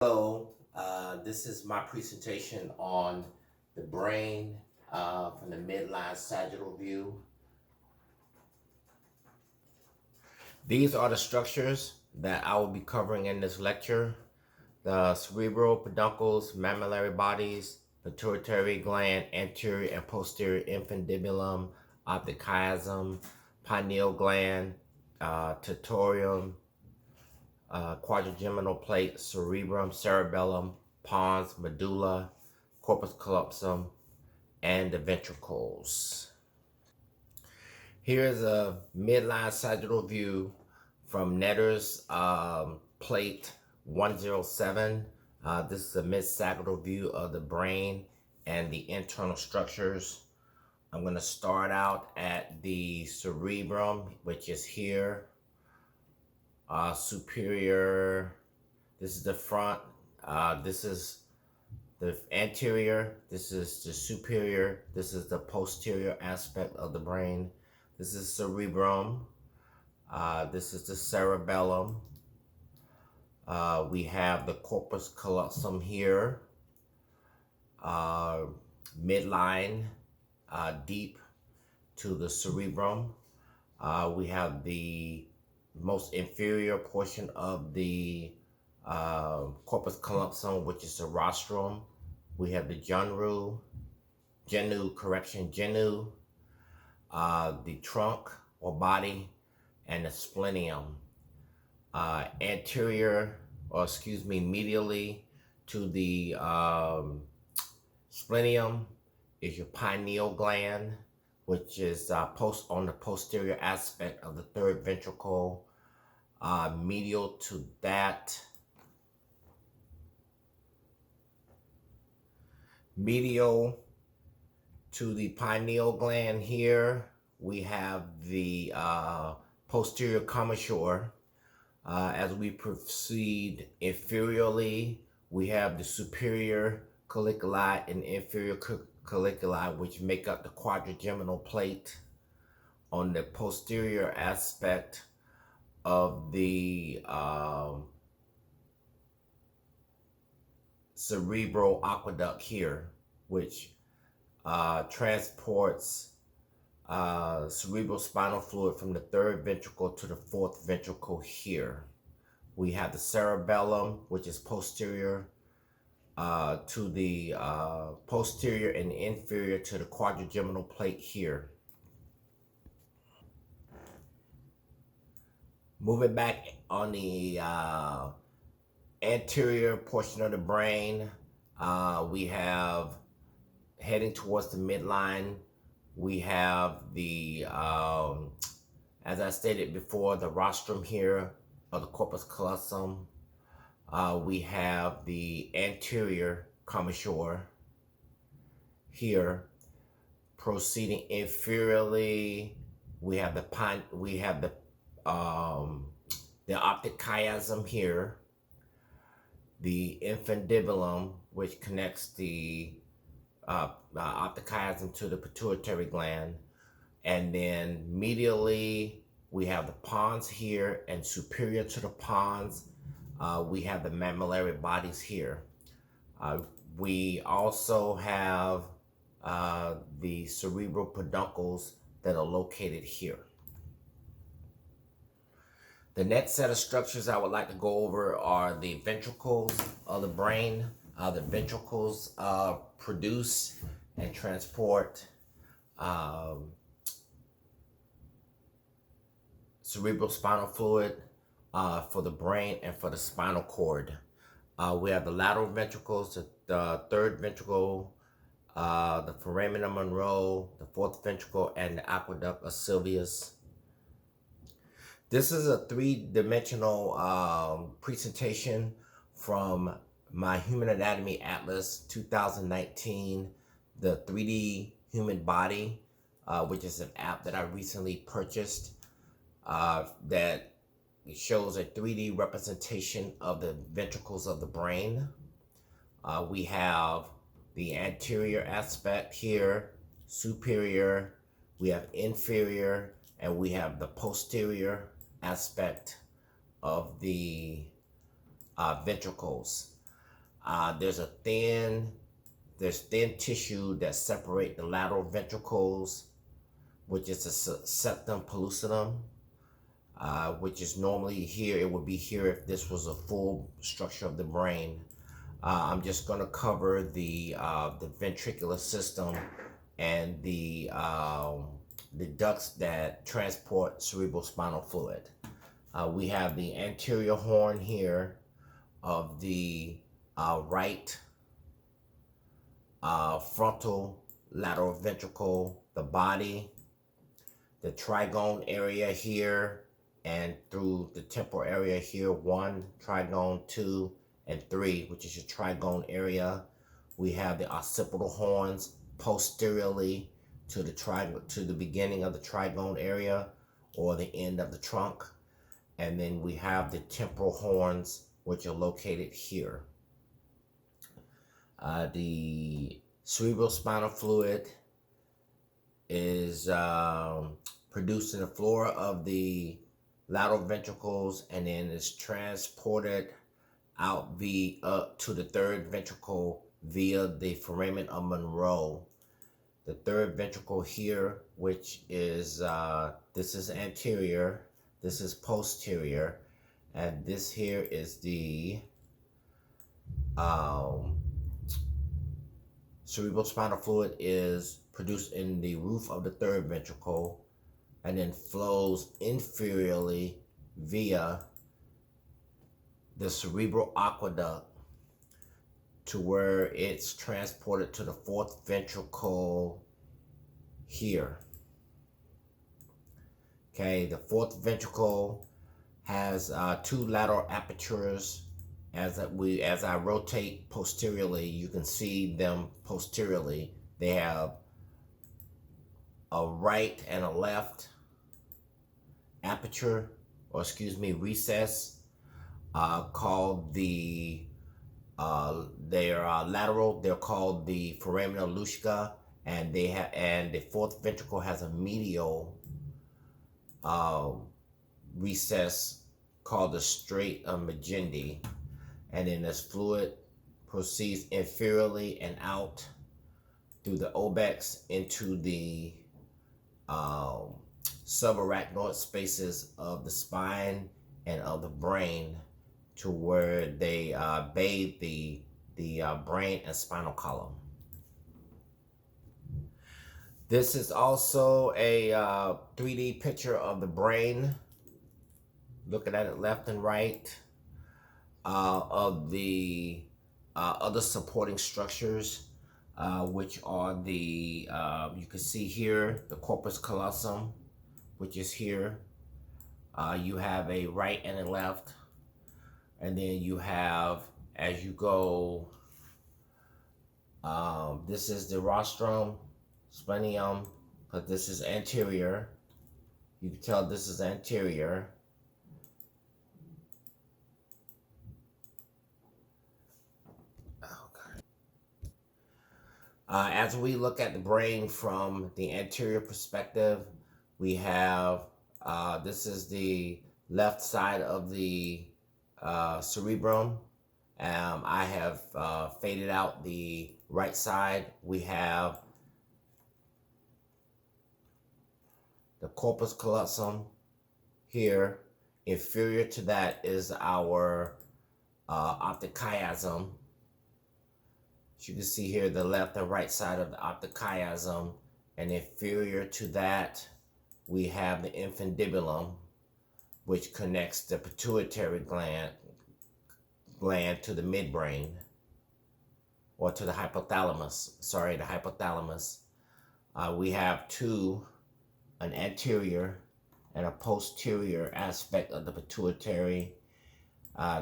Hello, this is my presentation on the brain from the midline sagittal view. These are the structures that I will be covering in this lecture. The cerebral peduncles, mammillary bodies, pituitary gland, anterior and posterior infundibulum, optic chiasm, pineal gland, tutorium, quadrigeminal plate, cerebrum, cerebellum, pons, medulla, corpus callosum, and the ventricles. Here's a midline sagittal view from Netter's plate 107. This is a mid-sagittal view of the brain and the internal structures. I'm going to start out at the cerebrum, which is here. Superior, this is the front, this is the anterior, this is the superior, this is the posterior aspect of the brain. This is cerebrum, this is the cerebellum. We have the corpus callosum here, midline, deep to the cerebrum. We have the most inferior portion of the corpus callosum, which is the rostrum. We have the genu, the trunk or body, and the splenium. Medially to the splenium is your pineal gland, which is on the posterior aspect of the third ventricle. Medial to that, medial to the pineal gland here, we have the posterior commissure. As we proceed inferiorly, we have the superior colliculi and inferior colliculi, which make up the quadrigeminal plate. On the posterior aspect of the cerebral aqueduct here, which transports cerebral spinal fluid from the third ventricle to the fourth ventricle here. We have the cerebellum, which is posterior to the posterior and inferior to the quadrigeminal plate here. Moving back on the anterior portion of the brain, we have, heading towards the midline, we have the, as I stated before, the rostrum here of the corpus callosum. We have the anterior commissure here. Proceeding inferiorly, we have the optic chiasm here, the infundibulum, which connects the optic chiasm to the pituitary gland, and then medially we have the pons here, and superior to the pons we have the mammillary bodies here. We also have the cerebral peduncles that are located here. The next set of structures I would like to go over are the ventricles of the brain. The ventricles produce and transport cerebral spinal fluid for the brain and for the spinal cord. We have the lateral ventricles, the third ventricle, the foramen Monroe, the fourth ventricle, and the aqueduct of Sylvius. This is a three-dimensional presentation from my Human Anatomy Atlas 2019, the 3D Human Body, which is an app that I recently purchased that shows a 3D representation of the ventricles of the brain. We have the anterior aspect here, superior, we have inferior, and we have the posterior aspect of the ventricles. There's thin tissue that separate the lateral ventricles, which is the septum pellucidum, which is normally here. It would be here if this was a full structure of the brain. I'm just going to cover the ventricular system and the ducts that transport cerebrospinal fluid. We have the anterior horn here of the right frontal lateral ventricle, the body, the trigone area here, and through the temporal area here, 1 trigone, 2, and 3, which is your trigone area. We have the occipital horns posteriorly to the beginning of the trigone area or the end of the trunk. And then we have the temporal horns, which are located here. The cerebrospinal fluid is produced in the flora of the lateral ventricles and then is transported out to the third ventricle via the foramen of Monroe. The third ventricle here, which is this is anterior, this is posterior, and this here is the cerebrospinal fluid is produced in the roof of the third ventricle and then flows inferiorly via the cerebral aqueduct to where it's transported to the fourth ventricle here. Okay, the fourth ventricle has 2 lateral apertures. As I rotate posteriorly, you can see them posteriorly. They have a right and a left aperture, or recess, called the they're lateral. They're called the foramina luschka, and the fourth ventricle has a medial recess called the strait of Magendie. And then this fluid proceeds inferiorly and out through the obex into the subarachnoid spaces of the spine and of the brain, to where they bathe the brain and spinal column. This is also a 3D picture of the brain, looking at it left and right, of the other supporting structures, which are the, you can see here, the corpus callosum, which is here. You have a right and a left, and then you have, as you go, this is the rostrum, splenium, but this is anterior. You can tell this is anterior. As we look at the brain from the anterior perspective, we have, this is the left side of the cerebrum. I have faded out the right side. We have the corpus callosum here. Inferior to that is our optic chiasm. As you can see here, the left and right side of the optic chiasm, and inferior to that, we have the infundibulum, which connects the pituitary gland to the midbrain, or to the hypothalamus. Sorry, the hypothalamus. We have an anterior and a posterior aspect of the pituitary.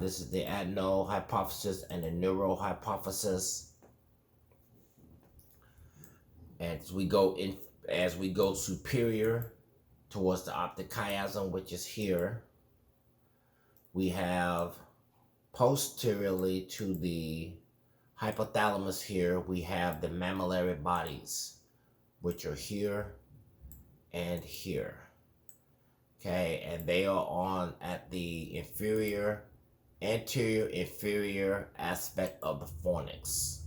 This is the adenohypophysis and the neurohypophysis. As we go superior towards the optic chiasm, which is here, we have posteriorly to the hypothalamus here, we have the mammillary bodies, which are here and here. Okay, and they are on at the inferior anterior inferior aspect of the fornix,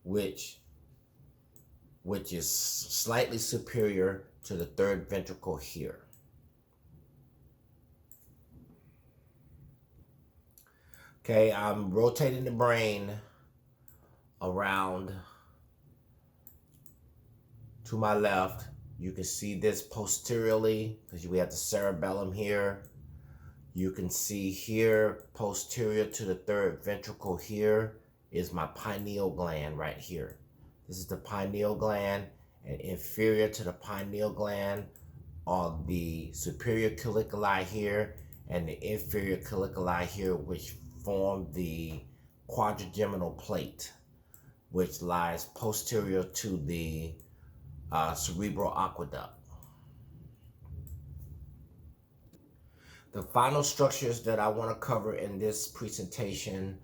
which is slightly superior to the third ventricle here. Okay, I'm rotating the brain around to my left. You can see this posteriorly because we have the cerebellum here. You can see here posterior to the third ventricle here is my pineal gland right here. This is the pineal gland, and inferior to the pineal gland are the superior colliculi here and the inferior colliculi here, which form the quadrigeminal plate, which lies posterior to the cerebral aqueduct. The final structures that I want to cover in this presentation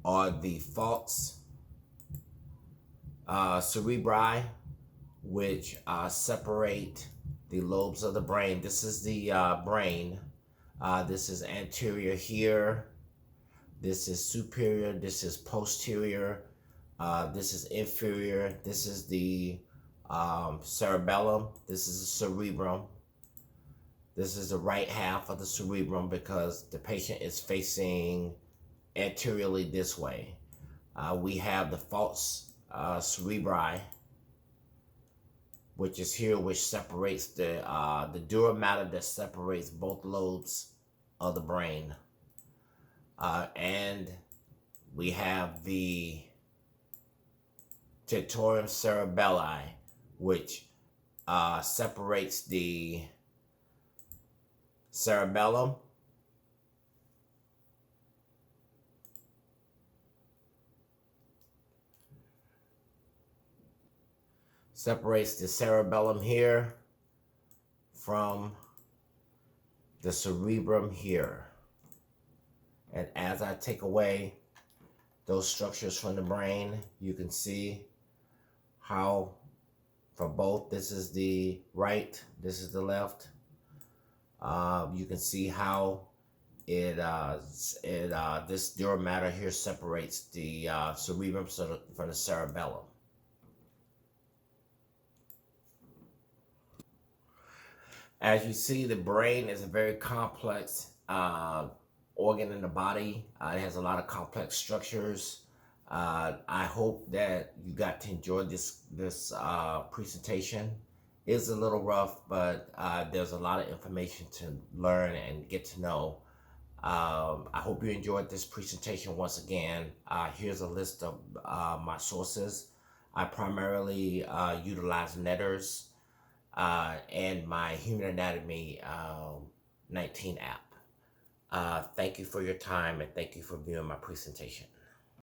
are the falx cerebri, which separate the lobes of the brain. This is the brain. This is anterior here. This is superior. This is posterior. This is inferior. This is the cerebellum. This is the cerebrum. This is the right half of the cerebrum because the patient is facing anteriorly this way. We have the falx cerebri, which is here, which separates the dura mater that separates both lobes of the brain. And we have the tentorium cerebelli, which separates the cerebellum here from the cerebrum here. And as I take away those structures from the brain, you can see how for both, this is the right, this is the left. You can see how this dura mater here separates the cerebrum from the cerebellum. As you see, the brain is a very complex organ in the body. It has a lot of complex structures. I hope that you got to enjoy this presentation. It's a little rough, but there's a lot of information to learn and get to know. I hope you enjoyed this presentation once again. Here's a list of my sources. I primarily utilize Netters and my Human Anatomy 19 app. Thank you for your time and thank you for viewing my presentation.